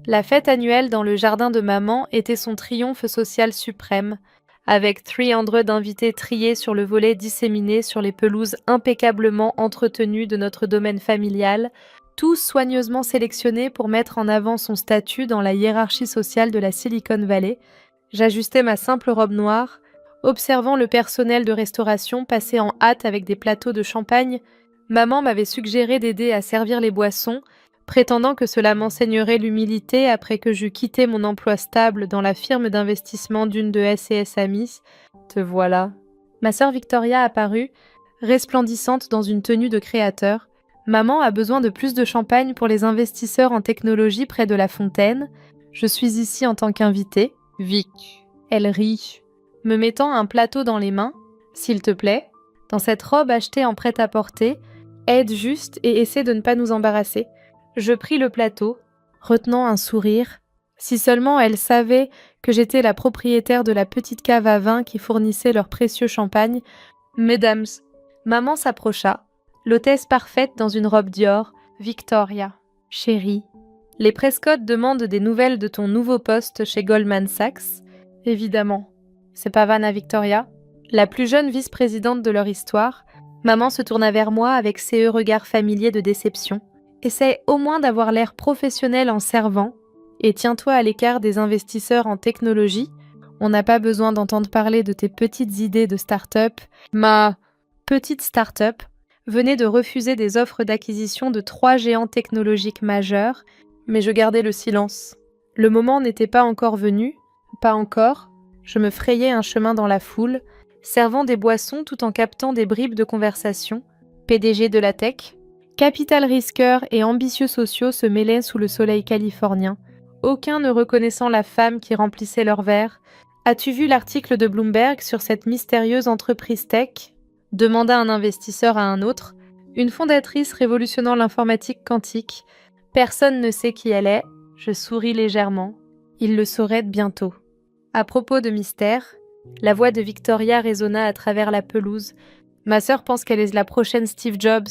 La fête annuelle dans le jardin de maman était son triomphe social suprême, avec 300 invités triés sur le volet disséminés sur les pelouses impeccablement entretenues de notre domaine familial, tous soigneusement sélectionnés pour mettre en avant son statut dans la hiérarchie sociale de la Silicon Valley. J'ajustais ma simple robe noire, observant le personnel de restauration passer en hâte avec des plateaux de champagne. Maman m'avait suggéré d'aider à servir les boissons, prétendant que cela m'enseignerait l'humilité après que j'eus quitté mon emploi stable dans la firme d'investissement d'une de S&S Amis. Te voilà. Ma sœur Victoria apparut, resplendissante dans une tenue de créateur. Maman a besoin de plus de champagne pour les investisseurs en technologie près de la fontaine. Je suis ici en tant qu'invitée. Vic. Elle rit, me mettant un plateau dans les mains. S'il te plaît, dans cette robe achetée en prêt-à-porter, aide juste et essaie de ne pas nous embarrasser. Je pris le plateau, retenant un sourire. Si seulement elle savait que j'étais la propriétaire de la petite cave à vin qui fournissait leur précieux champagne. Mesdames, maman s'approcha, l'hôtesse parfaite dans une robe Dior, Victoria. Chérie, les Prescott demandent des nouvelles de ton nouveau poste chez Goldman Sachs. Évidemment. C'est pas Vanna Victoria, la plus jeune vice-présidente de leur histoire. Maman se tourna vers moi avec ses regards familiers de déception. Essaie au moins d'avoir l'air professionnel en servant et tiens-toi à l'écart des investisseurs en technologie. On n'a pas besoin d'entendre parler de tes petites idées de start-up. Ma petite start-up venait de refuser des offres d'acquisition de 3 géants technologiques majeurs, mais je gardais le silence. Le moment n'était pas encore venu, pas encore. Je me frayais un chemin dans la foule, servant des boissons tout en captant des bribes de conversation. PDG de la tech. Capital risqueurs et ambitieux sociaux se mêlaient sous le soleil californien, aucun ne reconnaissant la femme qui remplissait leur verre. As-tu vu l'article de Bloomberg sur cette mystérieuse entreprise tech ? Demanda un investisseur à un autre. Une fondatrice révolutionnant l'informatique quantique. Personne ne sait qui elle est. Je souris légèrement. Il le saurait bientôt. À propos de mystère, la voix de Victoria résonna à travers la pelouse. Ma sœur pense qu'elle est la prochaine Steve Jobs.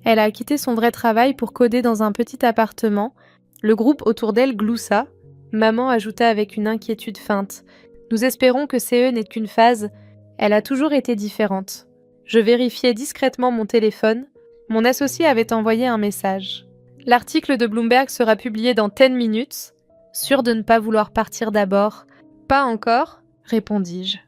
Elle a quitté son vrai travail pour coder dans un petit appartement. Le groupe autour d'elle gloussa. Maman ajouta avec une inquiétude feinte. Nous espérons que CE n'est qu'une phase. Elle a toujours été différente. Je vérifiai discrètement mon téléphone. Mon associé avait envoyé un message. L'article de Bloomberg sera publié dans 10 minutes. Sûr de ne pas vouloir partir d'abord. Pas encore, répondis-je.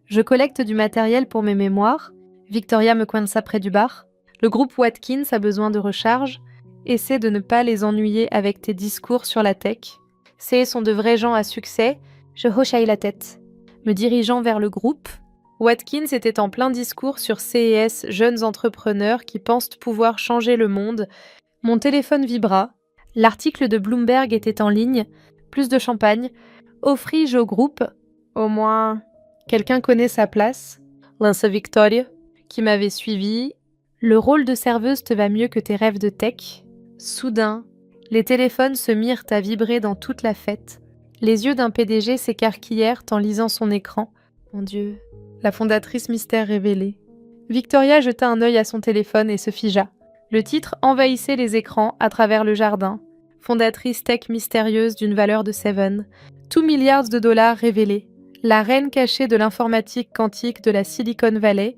Je collecte du matériel pour mes mémoires. Victoria me coinça près du bar. Le groupe Watkins a besoin de recharge. Essaie de ne pas les ennuyer avec tes discours sur la tech. Ces sont de vrais gens à succès. Je hochai la tête. Me dirigeant vers le groupe, Watkins était en plein discours sur CES, jeunes entrepreneurs qui pensent pouvoir changer le monde. Mon téléphone vibra. L'article de Bloomberg était en ligne. Plus de champagne. Offris-je au groupe. Au moins, quelqu'un connaît sa place. Lança Victoria, qui m'avait suivi. Le rôle de serveuse te va mieux que tes rêves de tech. Soudain, les téléphones se mirent à vibrer dans toute la fête. Les yeux d'un PDG s'écarquillèrent en lisant son écran. Mon Dieu, la fondatrice mystère révélée. Victoria jeta un œil à son téléphone et se figea. Le titre envahissait les écrans à travers le jardin. Fondatrice tech mystérieuse d'une valeur de 7. $2 milliards révélés. La reine cachée de l'informatique quantique de la Silicon Valley.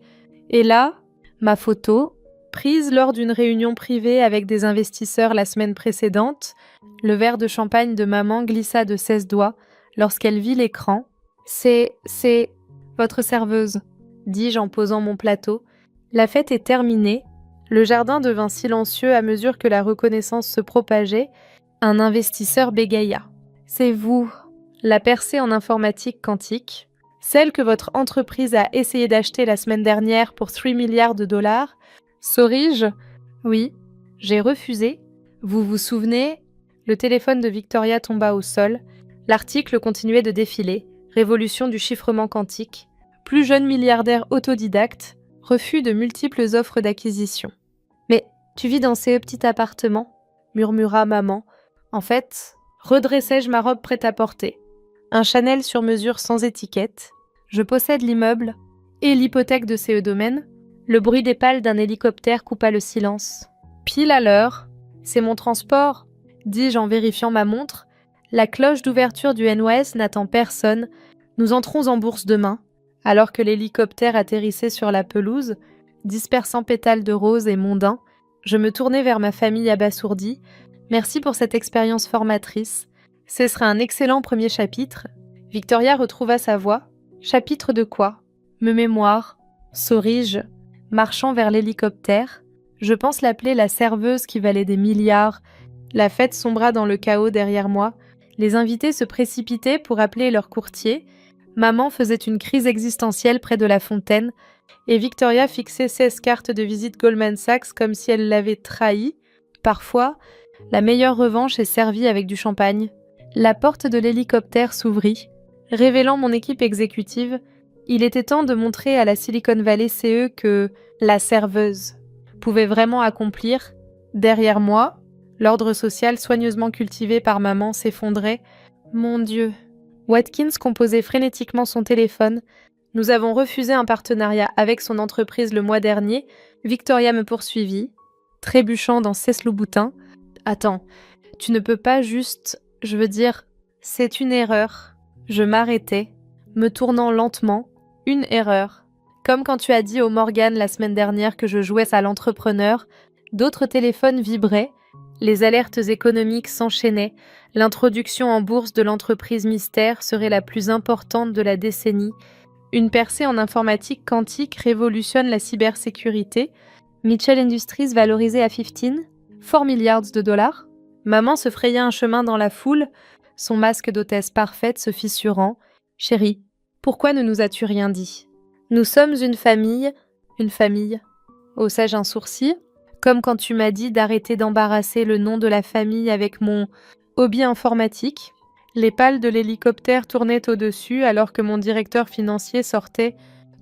Et là, ma photo, prise lors d'une réunion privée avec des investisseurs la semaine précédente, le verre de champagne de maman glissa de 16 doigts lorsqu'elle vit l'écran. C'est votre serveuse, dis-je en posant mon plateau. La fête est terminée. Le jardin devint silencieux à mesure que la reconnaissance se propageait. Un investisseur bégaya. C'est vous, la percée en informatique quantique, celle que votre entreprise a essayé d'acheter la semaine dernière pour 3 milliards de dollars. Sauris-je ? Oui. J'ai refusé. Vous vous souvenez ? Le téléphone de Victoria tomba au sol. L'article continuait de défiler. Révolution du chiffrement quantique. Plus jeune milliardaire autodidacte. Refus de multiples offres d'acquisition. Mais tu vis dans ces petits appartements ? Murmura maman. En fait, redressai-je ma robe prêt-à-porter. Un Chanel sur mesure sans étiquette. Je possède l'immeuble et l'hypothèque de CE Domaine. Le bruit des pales d'un hélicoptère coupa le silence. Pile à l'heure. C'est mon transport, dis-je en vérifiant ma montre. La cloche d'ouverture du NOS n'attend personne. Nous entrons en bourse demain, alors que l'hélicoptère atterrissait sur la pelouse, dispersant pétales de rose et mondains. Je me tournai vers ma famille abasourdie. Merci pour cette expérience formatrice. Ce sera un excellent premier chapitre. Victoria retrouva sa voix. Chapitre de quoi? Me mémoire. Souris-je, marchant vers l'hélicoptère. Je pense l'appeler la serveuse qui valait des milliards. La fête sombra dans le chaos derrière moi. Les invités se précipitaient pour appeler leur courtier. Maman faisait une crise existentielle près de la fontaine. Et Victoria fixait 16 cartes de visite Goldman Sachs comme si elle l'avait trahi. Parfois, la meilleure revanche est servie avec du champagne. La porte de l'hélicoptère s'ouvrit, révélant mon équipe exécutive. Il était temps de montrer à la Silicon Valley CE que la serveuse pouvait vraiment accomplir. Derrière moi, l'ordre social soigneusement cultivé par maman s'effondrait. Mon Dieu! Watkins composait frénétiquement son téléphone. Nous avons refusé un partenariat avec son entreprise le mois dernier. Victoria me poursuivit, trébuchant dans ses louboutins. Attends, tu ne peux pas juste... Je veux dire, c'est une erreur. Je m'arrêtais, me tournant lentement. Une erreur. Comme quand tu as dit au Morgan la semaine dernière que je jouais à l'entrepreneur, d'autres téléphones vibraient, les alertes économiques s'enchaînaient, l'introduction en bourse de l'entreprise mystère serait la plus importante de la décennie, une percée en informatique quantique révolutionne la cybersécurité, Mitchell Industries valorisé à 15, 4 milliards de dollars. Maman se fraya un chemin dans la foule, son masque d'hôtesse parfaite se fissurant. Chérie, pourquoi ne nous as-tu rien dit? Nous sommes une famille. Une famille. Haussai-je un sourcil? Comme quand tu m'as dit d'arrêter d'embarrasser le nom de la famille avec mon hobby informatique. Les pales de l'hélicoptère tournaient au-dessus alors que mon directeur financier sortait,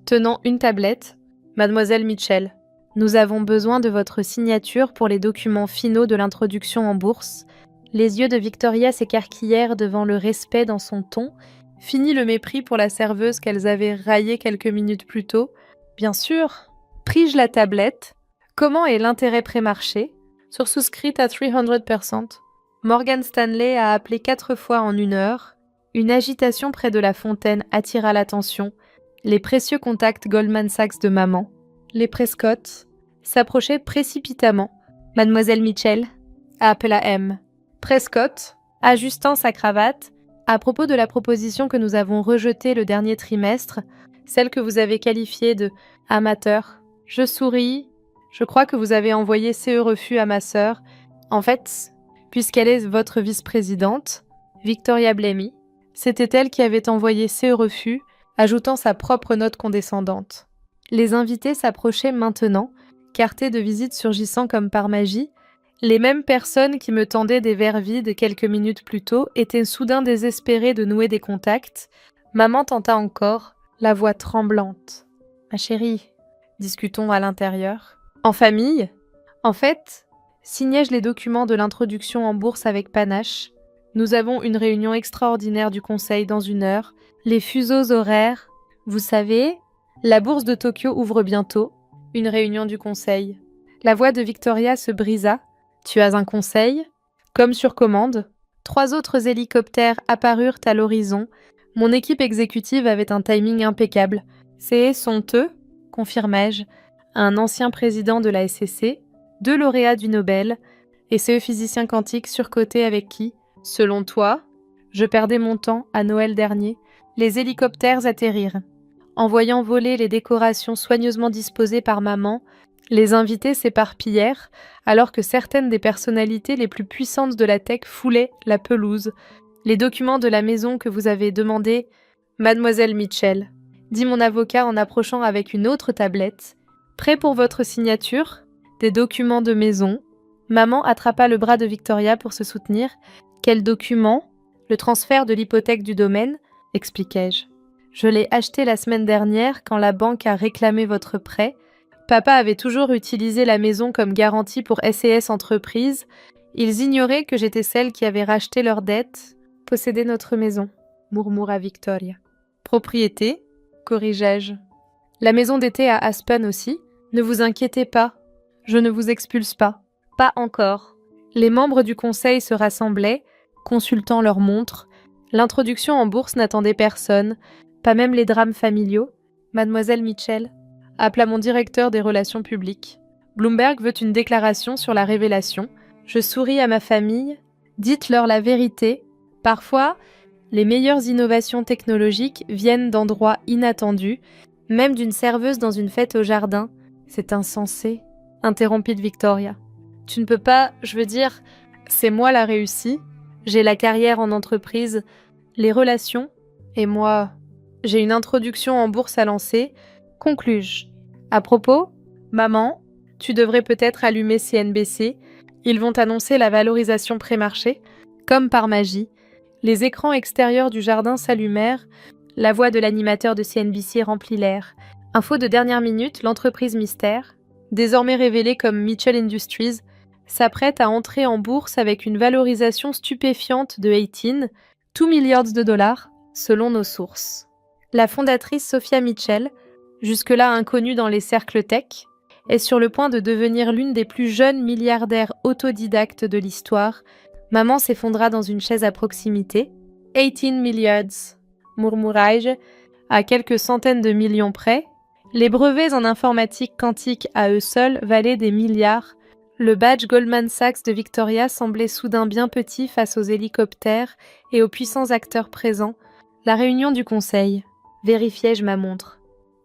tenant une tablette. Mademoiselle Mitchell, nous avons besoin de votre signature pour les documents finaux de l'introduction en bourse. Les yeux de Victoria s'écarquillèrent devant le respect dans son ton. Fini le mépris pour la serveuse qu'elles avaient raillée quelques minutes plus tôt. Bien sûr. Pris-je la tablette? Comment est l'intérêt prémarché? Sursouscrite à 300%. Morgan Stanley a appelé 4 fois en 1 heure. Une agitation près de la fontaine attira l'attention. Les précieux contacts Goldman Sachs de maman, les Prescott, s'approchaient précipitamment. Mademoiselle Mitchell, appela M. Prescott, ajustant sa cravate, à propos de la proposition que nous avons rejetée le dernier trimestre, celle que vous avez qualifiée de « amateur ». Je souris. Je crois que vous avez envoyé CE refus à ma sœur. En fait, puisqu'elle est votre vice-présidente, Victoria Blamey, c'était elle qui avait envoyé CE refus, ajoutant sa propre note condescendante. Les invités s'approchaient maintenant, cartés de visite surgissant comme par magie. Les mêmes personnes qui me tendaient des verres vides quelques minutes plus tôt étaient soudain désespérées de nouer des contacts. Maman tenta encore, la voix tremblante. « Ma chérie, discutons à l'intérieur. En famille? En fait, signai-je les documents de l'introduction en bourse avec panache. Nous avons une réunion extraordinaire du conseil dans 1 heure. Les fuseaux horaires, vous savez, la bourse de Tokyo ouvre bientôt. Une réunion du conseil. » La voix de Victoria se brisa. « Tu as un conseil? » Comme sur commande, 3 autres hélicoptères apparurent à l'horizon. Mon équipe exécutive avait un timing impeccable. « C'est sont eux ?» confirmai-je. Un ancien président de la SEC, 2 lauréats du Nobel, et ce physicien quantique surcoté avec qui, selon toi, je perdais mon temps à Noël dernier. Les hélicoptères atterrirent. En voyant voler les décorations soigneusement disposées par maman, les invités s'éparpillèrent, alors que certaines des personnalités les plus puissantes de la tech foulaient la pelouse. Les documents de la maison que vous avez demandés, Mademoiselle Mitchell, dit mon avocat en approchant avec une autre tablette. Prêt pour votre signature? Des documents de maison. Maman attrapa le bras de Victoria pour se soutenir. Quel document? Le transfert de l'hypothèque du domaine, expliquai-je. Je l'ai acheté la semaine dernière quand la banque a réclamé votre prêt. Papa avait toujours utilisé la maison comme garantie pour SES Entreprises. Ils ignoraient que j'étais celle qui avait racheté leur dette, possédé notre maison, murmura Victoria. Propriété, corrigeai-je. La maison d'été à Aspen aussi. Ne vous inquiétez pas, je ne vous expulse pas. Pas encore. Les membres du conseil se rassemblaient. consultant leur montre. L'introduction en bourse n'attendait personne, pas même les drames familiaux. Mademoiselle Mitchell appela mon directeur des relations publiques. Bloomberg veut une déclaration sur la révélation. Je souris à ma famille. Dites-leur la vérité. Parfois, les meilleures innovations technologiques viennent d'endroits inattendus, même d'une serveuse dans une fête au jardin. C'est insensé, interrompit Victoria. Tu ne peux pas, je veux dire, c'est moi la réussie. J'ai la carrière en entreprise, les relations, et moi, j'ai une introduction en bourse à lancer. Conclus-je. À propos, maman, tu devrais peut-être allumer CNBC. Ils vont annoncer la valorisation pré-marché. Comme par magie, les écrans extérieurs du jardin s'allumèrent. La voix de l'animateur de CNBC remplit l'air. Info de dernière minute, l'entreprise mystère, désormais révélée comme Mitchell Industries, s'apprête à entrer en bourse avec une valorisation stupéfiante de 2 milliards de dollars, selon nos sources. La fondatrice Sophia Mitchell, jusque-là inconnue dans les cercles tech, est sur le point de devenir l'une des plus jeunes milliardaires autodidactes de l'histoire. Maman s'effondra dans une chaise à proximité. 18 milliards, murmurai-je, à quelques centaines de millions près. Les brevets en informatique quantique à eux seuls valaient des milliards. Le badge Goldman Sachs de Victoria semblait soudain bien petit face aux hélicoptères et aux puissants acteurs présents. La réunion du conseil. Vérifiai-je ma montre.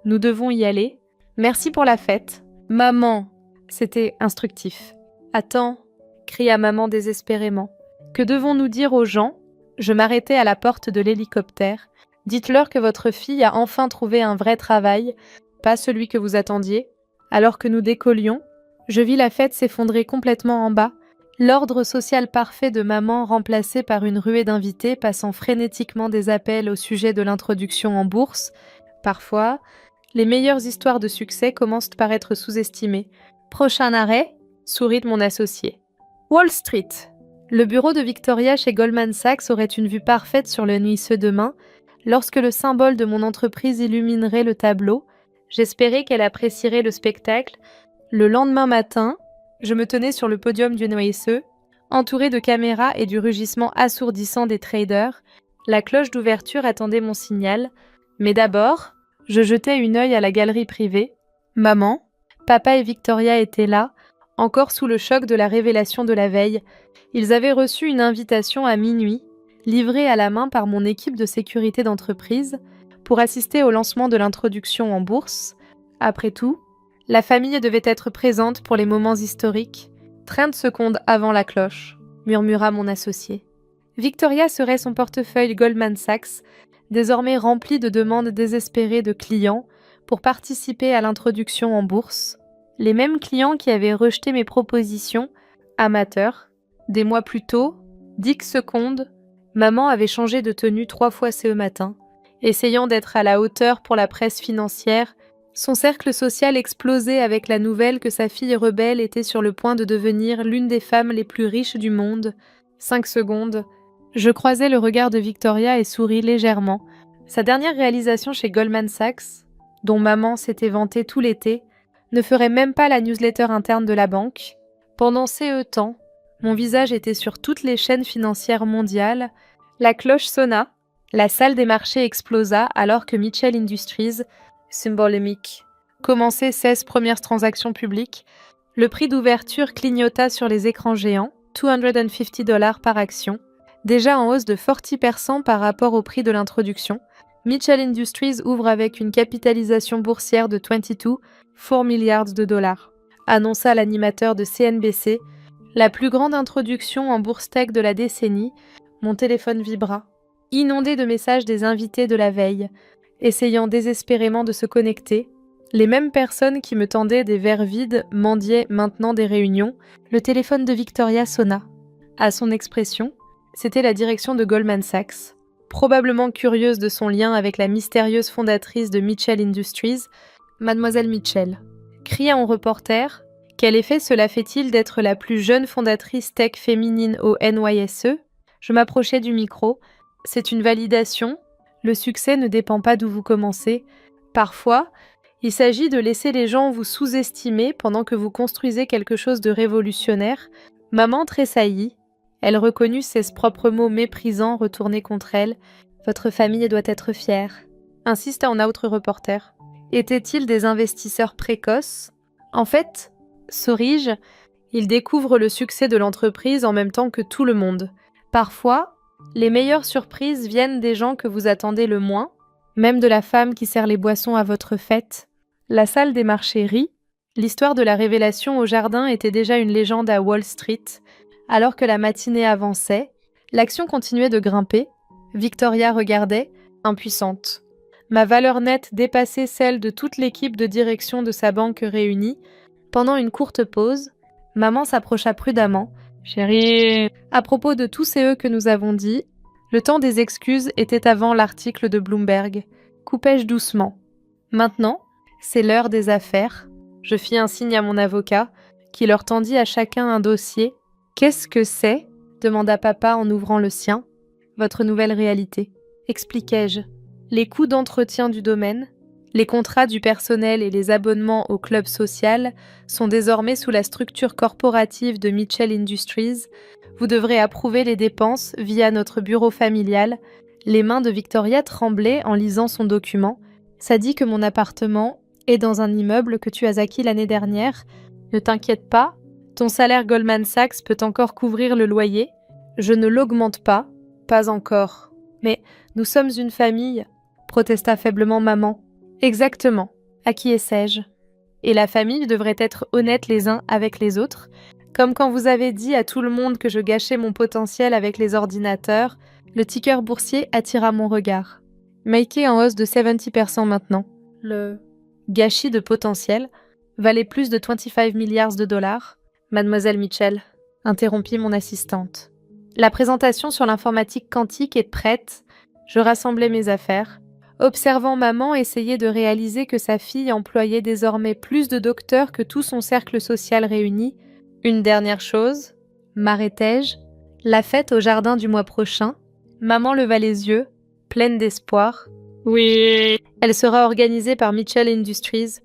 Nous devons y aller. Merci pour la fête. Maman. C'était instructif. Attends, cria maman désespérément. Que devons-nous dire aux gens? Je m'arrêtai à la porte de l'hélicoptère. Dites-leur que votre fille a enfin trouvé un vrai travail, pas celui que vous attendiez. Alors que nous décollions, je vis la fête s'effondrer complètement en bas, l'ordre social parfait de maman remplacé par une ruée d'invités passant frénétiquement des appels au sujet de l'introduction en bourse. Parfois, les meilleures histoires de succès commencent par être sous-estimées. Prochain arrêt, sourit mon associé. Wall Street. Le bureau de Victoria chez Goldman Sachs aurait une vue parfaite sur le Nuisseux demain. Lorsque le symbole de mon entreprise illuminerait le tableau, j'espérais qu'elle apprécierait le spectacle. Le lendemain matin, je me tenais sur le podium du Nuisseux, entouré de caméras et du rugissement assourdissant des traders. La cloche d'ouverture attendait mon signal. Mais d'abord, je jetai un œil à la galerie privée. Maman, papa et Victoria étaient là, encore sous le choc de la révélation de la veille. Ils avaient reçu une invitation à minuit, livrée à la main par mon équipe de sécurité d'entreprise, pour assister au lancement de l'introduction en bourse. Après tout, la famille devait être présente pour les moments historiques. 30 secondes avant la cloche, murmura mon associé. Victoria serait son portefeuille Goldman Sachs, désormais rempli de demandes désespérées de clients pour participer à l'introduction en bourse. Les mêmes clients qui avaient rejeté mes propositions, amateurs. Des mois plus tôt, 10 secondes, maman avait changé de tenue 3 fois ce matin, essayant d'être à la hauteur pour la presse financière. Son cercle social explosait avec la nouvelle que sa fille rebelle était sur le point de devenir l'une des femmes les plus riches du monde. 5 secondes. Je croisai le regard de Victoria et souris légèrement. Sa dernière réalisation chez Goldman Sachs, dont maman s'était vantée tout l'été, ne ferait même pas la newsletter interne de la banque. Pendant ces temps, mon visage était sur toutes les chaînes financières mondiales. La cloche sonna, la salle des marchés explosa alors que Mitchell Industries, symbolique, commençait 16 premières transactions publiques. Le prix d'ouverture clignota sur les écrans géants, $250 par action, déjà en hausse de 40% par rapport au prix de l'introduction. Mitchell Industries ouvre avec une capitalisation boursière de 4 milliards de dollars, annonça l'animateur de CNBC, la plus grande introduction en bourse tech de la décennie. Mon téléphone vibra, inondé de messages des invités de la veille, essayant désespérément de se connecter. Les mêmes personnes qui me tendaient des verres vides mendiaient maintenant des réunions. Le téléphone de Victoria sonna. À son expression, c'était la direction de Goldman Sachs, probablement curieuse de son lien avec la mystérieuse fondatrice de Mitchell Industries, Mademoiselle Mitchell. Cria en reporter, quel effet cela fait-il d'être la plus jeune fondatrice tech féminine au NYSE? Je m'approchai du micro. C'est une validation. Le succès ne dépend pas d'où vous commencez. Parfois, il s'agit de laisser les gens vous sous-estimer pendant que vous construisez quelque chose de révolutionnaire. Maman tressaillit. Elle reconnut ses propres mots méprisants retournés contre elle. Votre famille doit être fière, insiste un autre reporter. Étaient-ils des investisseurs précoces? En fait, souris-je, ils découvrent le succès de l'entreprise en même temps que tout le monde. Parfois, les meilleures surprises viennent des gens que vous attendez le moins, même de la femme qui sert les boissons à votre fête. La salle des marchés rit. L'histoire de la révélation au jardin était déjà une légende à Wall Street. Alors que la matinée avançait, l'action continuait de grimper. Victoria regardait, impuissante. Ma valeur nette dépassait celle de toute l'équipe de direction de sa banque réunie. Pendant une courte pause, maman s'approcha prudemment. Chérie, à propos de tous ces eux que nous avons dit, le temps des excuses était avant l'article de Bloomberg. Coupai-je doucement. Maintenant, c'est l'heure des affaires. Je fis un signe à mon avocat, qui leur tendit à chacun un dossier. Qu'est-ce que c'est? Demanda papa en ouvrant le sien. Votre nouvelle réalité, expliquai-je. Les coûts d'entretien du domaine, les contrats du personnel et les abonnements au club social sont désormais sous la structure corporative de Mitchell Industries. Vous devrez approuver les dépenses via notre bureau familial. Les mains de Victoria tremblaient en lisant son document. Ça dit que mon appartement est dans un immeuble que tu as acquis l'année dernière. Ne t'inquiète pas, ton salaire Goldman Sachs peut encore couvrir le loyer. Je ne l'augmente pas, pas encore. Mais nous sommes une famille, protesta faiblement maman. Exactement, acquiesçai-je. Et la famille devrait être honnête les uns avec les autres, comme quand vous avez dit à tout le monde que je gâchais mon potentiel avec les ordinateurs. Le ticker boursier attira mon regard. Maïké en hausse de 70% maintenant. Le gâchis de potentiel valait plus de 25 milliards de dollars. Mademoiselle Mitchell, interrompit mon assistante. La présentation sur l'informatique quantique est prête. Je rassemblais mes affaires. Observant maman essayer de réaliser que sa fille employait désormais plus de docteurs que tout son cercle social réuni. Une dernière chose, m'arrêtai-je. La fête au jardin du mois prochain. Maman leva les yeux, pleine d'espoir. Oui. Elle sera organisée par Mitchell Industries,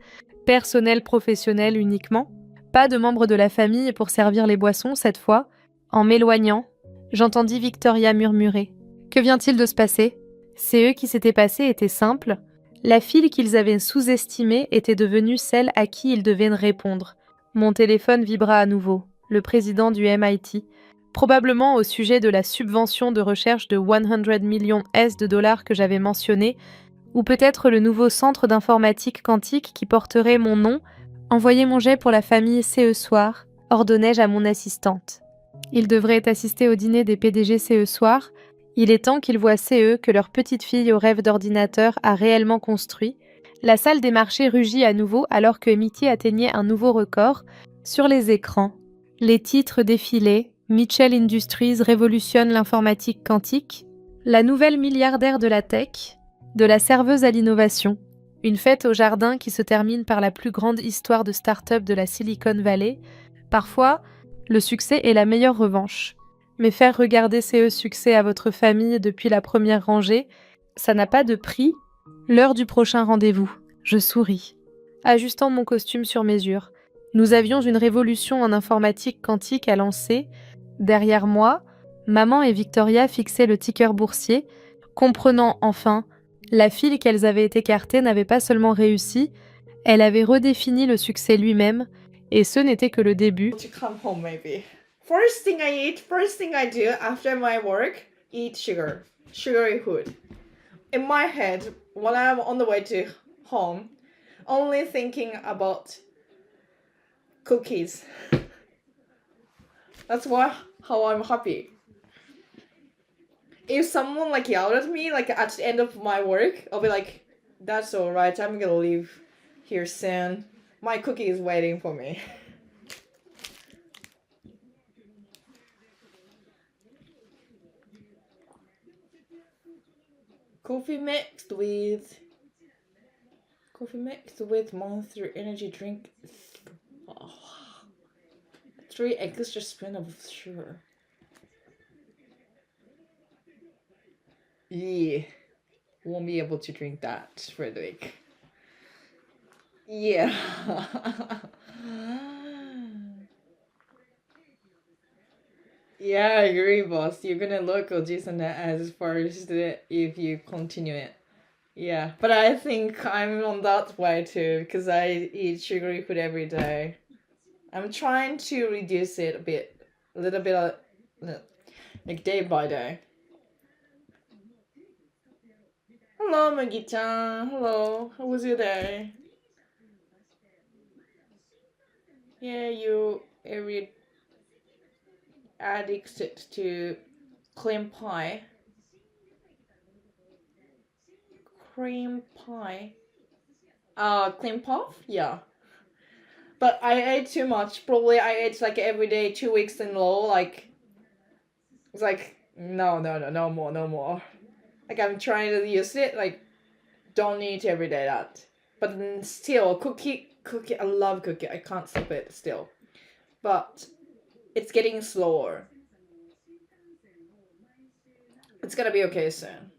personnel professionnel uniquement. Pas de membres de la famille pour servir les boissons cette fois. En m'éloignant, j'entendis Victoria murmurer. Que vient-il de se passer? Ces eux qui s'étaient passés étaient simples. La fille qu'ils avaient sous-estimée était devenue celle à qui ils devaient répondre. Mon téléphone vibra à nouveau. Le président du MIT, probablement au sujet de la subvention de recherche de 100 millions de dollars que j'avais mentionné, ou peut-être le nouveau centre d'informatique quantique qui porterait mon nom. Envoyez mon jet pour la famille CE soir, ordonnai-je à mon assistante. Ils devraient assister au dîner des PDG CE soir. Il est temps qu'ils voient CE que leur petite fille au rêve d'ordinateur a réellement construit. La salle des marchés rugit à nouveau alors que MIT atteignait un nouveau record. Sur les écrans, les titres défilaient. Mitchell Industries révolutionne l'informatique quantique. La nouvelle milliardaire de la tech, de la serveuse à l'innovation. Une fête au jardin qui se termine par la plus grande histoire de start-up de la Silicon Valley. Parfois, le succès est la meilleure revanche. Mais faire regarder ces succès à votre famille depuis la première rangée, ça n'a pas de prix. L'heure du prochain rendez-vous. Je souris, ajustant mon costume sur mesure. Nous avions une révolution en informatique quantique à lancer. Derrière moi, maman et Victoria fixaient le ticker boursier, comprenant enfin, la file qu'elles avaient écartée n'avait pas seulement réussi, elle avait redéfini le succès lui-même, et ce n'était que le début. To come home maybe. First thing I eat, first thing I do after my work, eat sugar, sugary food. In my head, when I'm on the way to home, only thinking about cookies. That's how I'm happy. If someone like yelled at me like at the end of my work, I'll be like, that's alright, I'm gonna leave here soon. My cookie is waiting for me. Coffee mixed with Monster energy drink. Oh. 3 extra spoon of sugar. Yeah, won't be able to drink that for the week. Yeah. Yeah, I agree, boss. You're gonna look Oji-san as first if you continue it. Yeah, but I think I'm on that way too because I eat sugary food every day. I'm trying to reduce it a little bit, like day by day. Hello, Magi-chan. Hello. How was your day? Yeah, you every addicted to cream pie. Cream pie. Cream puff? Yeah. But I ate too much. Probably I ate like every day, 2 weeks in a row. Like, it's like, no more, no more. Like, I'm trying to use it. Like, don't eat every day that. But then still, cookie, I love cookie. I can't stop it still. But it's getting slower. It's gonna be okay soon.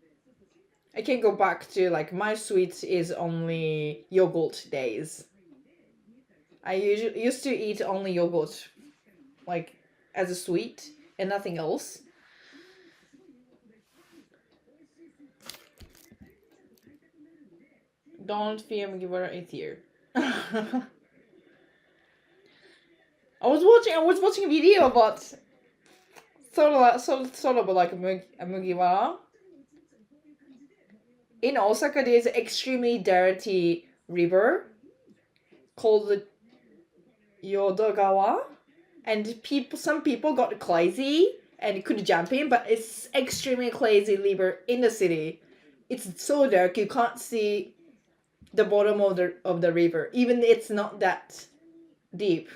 I can go back to like my sweets is only yogurt days. I usually used to eat only yogurt, like as a sweet and nothing else. Don't fear me, give her a tear. I was watching a video about sort of like Mugiwara. In Osaka, there's an extremely dirty river called Yodogawa, and some people got crazy and could jump in, but it's extremely crazy river in the city. It's so dark you can't see the bottom of the river, even it's not that deep.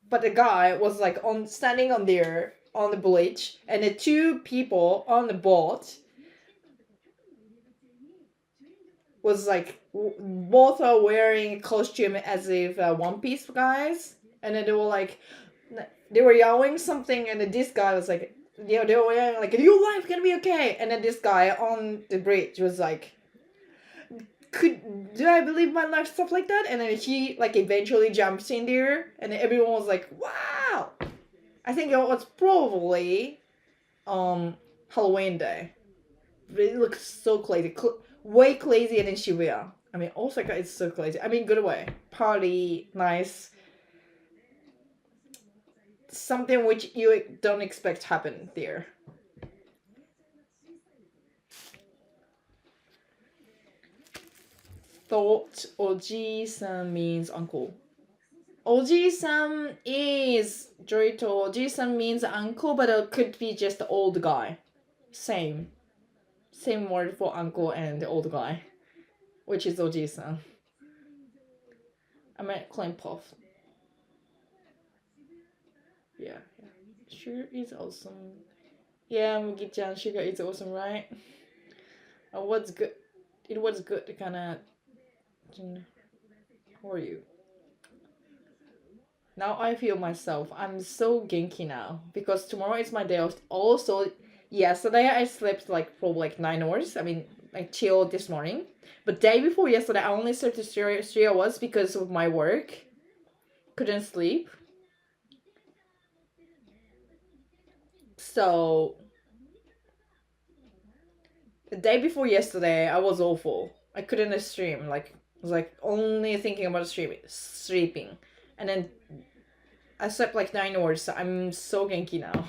But the guy was like standing on there on the beach, and the two people on the boat was like both are wearing costume as if One Piece guys, and then they were yelling something, and then this guy was like, they were yelling like, "Your life gonna be okay," and then this guy on the bridge was like, do I believe my life, stuff like that, and then he like eventually jumps in there, and everyone was like, "Wow!" I think it was probably Halloween day. It looks so crazy, way crazier than Shibuya. I mean, Osaka is so crazy. I mean, good way, party, nice, something which you don't expect happen there. Thought Oji-san means uncle. Oji-san is Jorito. Oji-san means uncle, but it could be just the old guy. Same word for uncle and the old guy, which is Oji-san. I meant Clean Puff. Yeah. Sugar is awesome. Yeah, Mugi-chan, sugar is awesome, right? What's good? It was good to kind of. How are you? Now I feel myself. I'm so genki now because tomorrow is my day off. Also, yesterday I slept like for like 9 hours. I mean, I chilled this morning. But day before yesterday, I only slept 3 hours because of my work. Couldn't sleep. So the day before yesterday, I was awful. I couldn't stream. Like I was like only thinking about sleeping, and then I slept like 9 hours. So I'm so genki now.